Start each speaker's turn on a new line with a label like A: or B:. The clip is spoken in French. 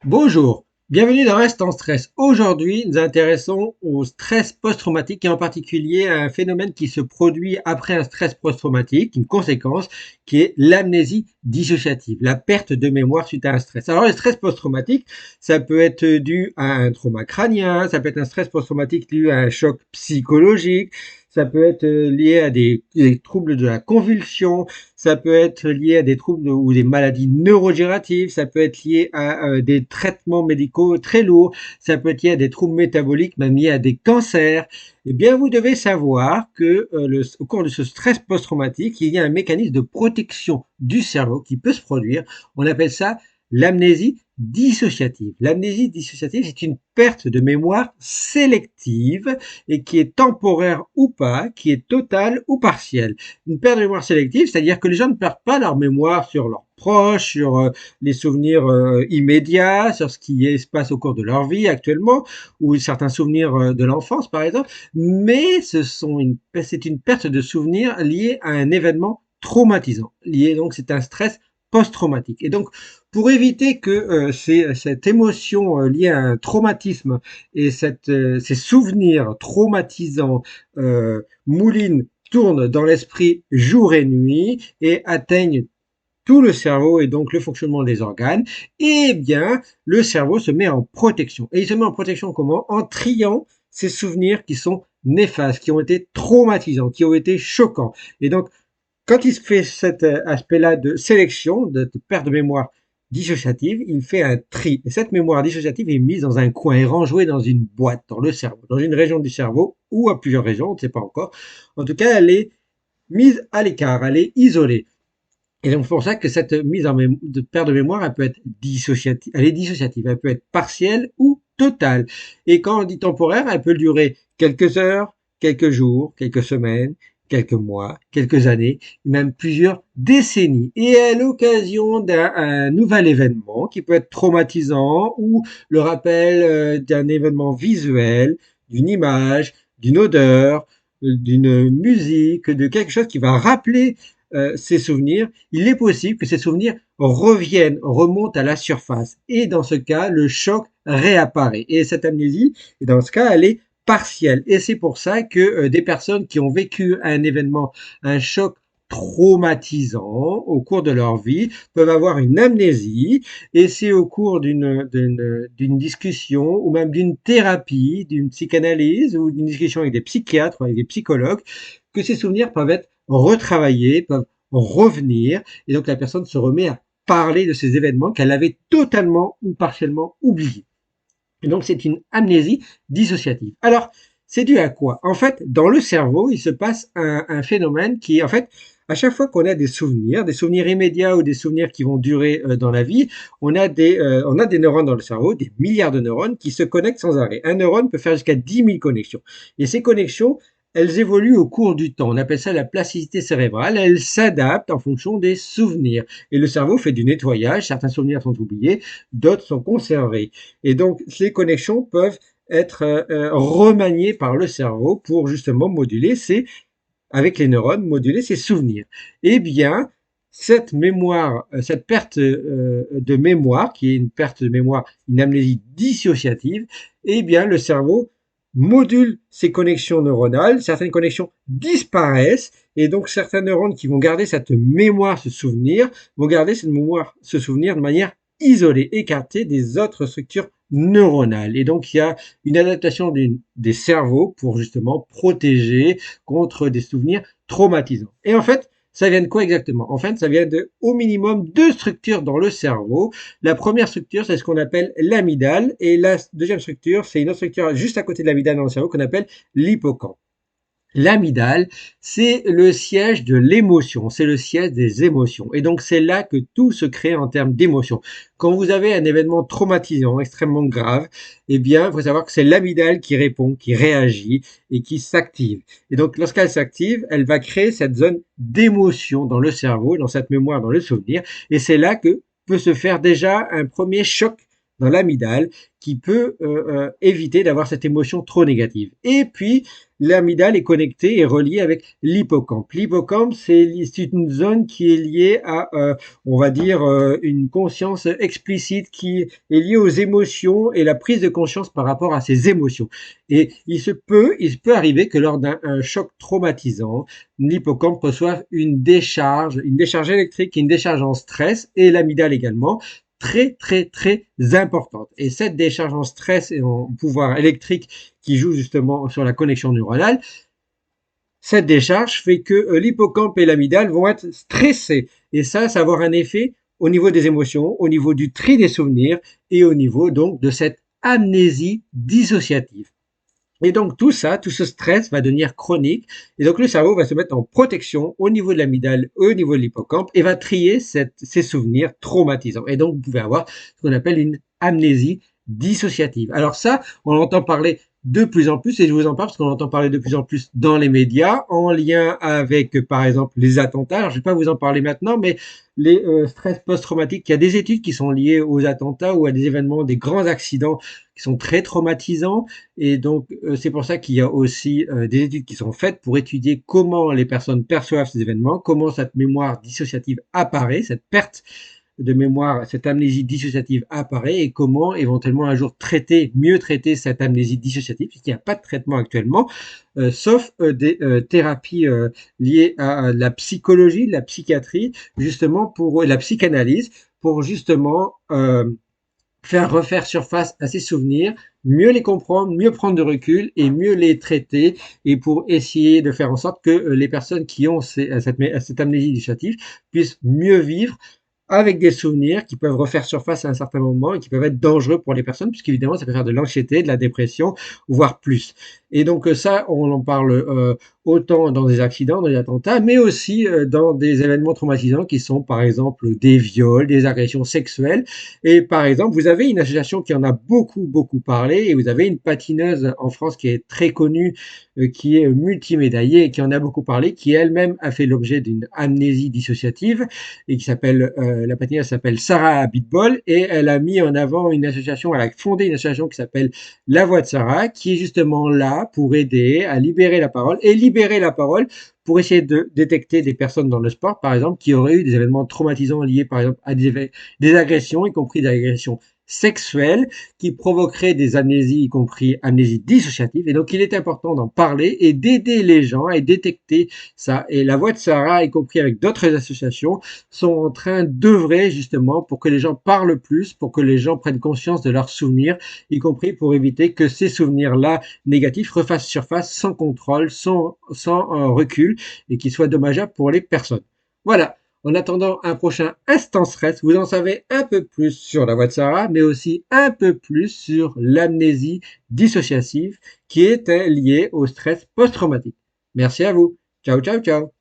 A: Bonjour, bienvenue dans Instant Stress. Aujourd'hui, nous nous intéressons au stress post-traumatique et en particulier à un phénomène qui se produit après un stress post-traumatique, une conséquence qui est l'amnésie dissociative, la perte de mémoire suite à un stress. Alors, le stress post-traumatique, ça peut être dû à un trauma crânien, ça peut être un stress post-traumatique dû à un choc psychologique, ça peut être lié à des troubles de la convulsion, ça peut être lié à des troubles ou des maladies neurodégénératives, ça peut être lié à des traitements médicaux très lourds, ça peut être lié à des troubles métaboliques, même lié à des cancers. Eh bien, vous devez savoir que au cours de ce stress post-traumatique, il y a un mécanisme de protection du cerveau qui peut se produire. On appelle ça l'amnésie dissociative. L'amnésie dissociative, c'est une perte de mémoire sélective et qui est temporaire ou pas, qui est totale ou partielle. Une perte de mémoire sélective, c'est-à-dire que les gens ne perdent pas leur mémoire sur leurs proches, sur les souvenirs immédiats, sur ce qui se passe au cours de leur vie actuellement, ou certains souvenirs de l'enfance par exemple, mais c'est une perte de souvenirs liée à un événement traumatisant. Donc c'est un stress post-traumatique. Et donc, pour éviter que cette émotion liée à un traumatisme et ces souvenirs traumatisants moulinent, tournent dans l'esprit jour et nuit et atteignent tout le cerveau et donc le fonctionnement des organes, eh bien, le cerveau se met en protection. Et il se met en protection comment? En triant ces souvenirs qui sont néfastes, qui ont été traumatisants, qui ont été choquants. Et donc, quand il se fait cet aspect-là de sélection, de perte de mémoire dissociative, il fait un tri. Et cette mémoire dissociative est mise dans un coin, est rangée dans une boîte, dans le cerveau, dans une région du cerveau, ou à plusieurs régions, on ne sait pas encore. En tout cas, elle est mise à l'écart, elle est isolée. Et donc, c'est pour ça que cette de perte de mémoire, elle peut être dissociative, elle est dissociative, elle peut être partielle ou totale. Et quand on dit temporaire, elle peut durer quelques heures, quelques jours, quelques semaines, quelques mois, quelques années, même plusieurs décennies. Et à l'occasion d'un nouvel événement qui peut être traumatisant ou le rappel d'un événement visuel, d'une image, d'une odeur, d'une musique, de quelque chose qui va rappeler ces souvenirs, il est possible que ces souvenirs reviennent, remontent à la surface. Et dans ce cas, le choc réapparaît. Et cette amnésie, dans ce cas, elle est partielle. Et c'est pour ça que des personnes qui ont vécu un événement, un choc traumatisant au cours de leur vie peuvent avoir une amnésie et c'est au cours d'une discussion ou même d'une thérapie, d'une psychanalyse ou d'une discussion avec des psychiatres ou avec des psychologues que ces souvenirs peuvent être retravaillés, peuvent revenir, et donc la personne se remet à parler de ces événements qu'elle avait totalement ou partiellement oubliés. Et donc c'est une amnésie dissociative. Alors, c'est dû à quoi? En fait, dans le cerveau, il se passe un phénomène qui est en fait, à chaque fois qu'on a des souvenirs immédiats ou des souvenirs qui vont durer dans la vie, on a des neurones dans le cerveau, des milliards de neurones qui se connectent sans arrêt. Un neurone peut faire jusqu'à 10 000 connexions. Et ces connexions, elles évoluent au cours du temps. On appelle ça la plasticité cérébrale. Elles s'adaptent en fonction des souvenirs. Et le cerveau fait du nettoyage. Certains souvenirs sont oubliés, d'autres sont conservés. Et donc, ces connexions peuvent être remaniées par le cerveau pour justement avec les neurones, moduler ces souvenirs. Eh bien, cette mémoire, cette perte de mémoire, qui est une perte de mémoire, une amnésie dissociative, eh bien, le cerveau module ces connexions neuronales, certaines connexions disparaissent, et donc certains neurones qui vont garder cette mémoire, ce souvenir, vont garder cette mémoire, ce souvenir de manière isolée, écartée des autres structures neuronales. Et donc il y a une adaptation des cerveaux pour justement protéger contre des souvenirs traumatisants. Et en fait, ça vient de quoi exactement? En fait, ça vient de au minimum deux structures dans le cerveau. La première structure, c'est ce qu'on appelle l'amygdale, et la deuxième structure, c'est une autre structure juste à côté de l'amygdale dans le cerveau qu'on appelle l'hippocampe. L'amygdale, c'est le siège de l'émotion, c'est le siège des émotions. Et donc, c'est là que tout se crée en termes d'émotions. Quand vous avez un événement traumatisant, extrêmement grave, eh bien, il faut savoir que c'est l'amygdale qui répond, qui réagit et qui s'active. Et donc, lorsqu'elle s'active, elle va créer cette zone d'émotion dans le cerveau, dans cette mémoire, dans le souvenir. Et c'est là que peut se faire déjà un premier choc dans l'amygdale qui peut éviter d'avoir cette émotion trop négative. Et puis, l'amygdale est connectée et reliée avec l'hippocampe. L'hippocampe, c'est une zone qui est liée à, on va dire, une conscience explicite qui est liée aux émotions et la prise de conscience par rapport à ces émotions. Et il se peut arriver que lors d'un choc traumatisant, l'hippocampe reçoive une décharge électrique, une décharge en stress, et l'amygdale également, très très très importante. Et cette décharge en stress et en pouvoir électrique qui joue justement sur la connexion neuronale, cette décharge fait que l'hippocampe et l'amygdale vont être stressés. Et ça va avoir un effet au niveau des émotions, au niveau du tri des souvenirs et au niveau donc de cette amnésie dissociative. Et donc tout ça, tout ce stress va devenir chronique, et donc le cerveau va se mettre en protection au niveau de l'amygdale, au niveau de l'hippocampe, et va trier ces souvenirs traumatisants. Et donc vous pouvez avoir ce qu'on appelle une amnésie dissociative. Alors ça, on entend parler de plus en plus, et je vous en parle parce qu'on entend parler de plus en plus dans les médias, en lien avec, par exemple, les attentats. Alors, je ne vais pas vous en parler maintenant, mais les stress post-traumatiques, il y a des études qui sont liées aux attentats ou à des événements, des grands accidents qui sont très traumatisants. Et donc, c'est pour ça qu'il y a aussi des études qui sont faites pour étudier comment les personnes perçoivent ces événements, comment cette mémoire dissociative apparaît, cette perte de mémoire, cette amnésie dissociative apparaît, et comment éventuellement un jour mieux traiter cette amnésie dissociative, puisqu'il n'y a pas de traitement actuellement, sauf des thérapies liées à la psychologie, la psychiatrie, justement pour la psychanalyse, pour justement faire refaire surface à ces souvenirs, mieux les comprendre, mieux prendre de recul et mieux les traiter, et pour essayer de faire en sorte que les personnes qui ont cette amnésie dissociative puissent mieux vivre avec des souvenirs qui peuvent refaire surface à un certain moment et qui peuvent être dangereux pour les personnes, puisqu'évidemment, ça peut faire de l'anxiété, de la dépression, voire plus. Et donc ça, on en parle autant dans des accidents, dans des attentats, mais aussi dans des événements traumatisants qui sont, par exemple, des viols, des agressions sexuelles. Et par exemple, vous avez une association qui en a beaucoup parlé, et vous avez une patineuse en France qui est très connue, qui est multimédaillée et qui en a beaucoup parlé, qui elle-même a fait l'objet d'une amnésie dissociative, et qui s'appelle, la patineuse s'appelle Sarah Abitbol, et elle a mis en avant une association, elle a fondé une association qui s'appelle La Voix de Sarah, qui est justement là pour aider à libérer la parole, et libérer la parole pour essayer de détecter des personnes dans le sport, par exemple, qui auraient eu des événements traumatisants liés, par exemple, à des agressions, y compris des agressions sexuelles, qui provoqueraient des amnésies, y compris amnésie dissociative. Et donc, il est important d'en parler et d'aider les gens à détecter ça. Et La Voix de Sarah, y compris avec d'autres associations, sont en train d'œuvrer justement pour que les gens parlent plus, pour que les gens prennent conscience de leurs souvenirs, y compris pour éviter que ces souvenirs-là négatifs refassent surface sans contrôle, sans recul, et qui soient dommageables pour les personnes. Voilà. En attendant un prochain Instant Stress, vous en savez un peu plus sur La Voix de Sarah, mais aussi un peu plus sur l'amnésie dissociative qui est liée au stress post-traumatique. Merci à vous. Ciao, ciao, ciao.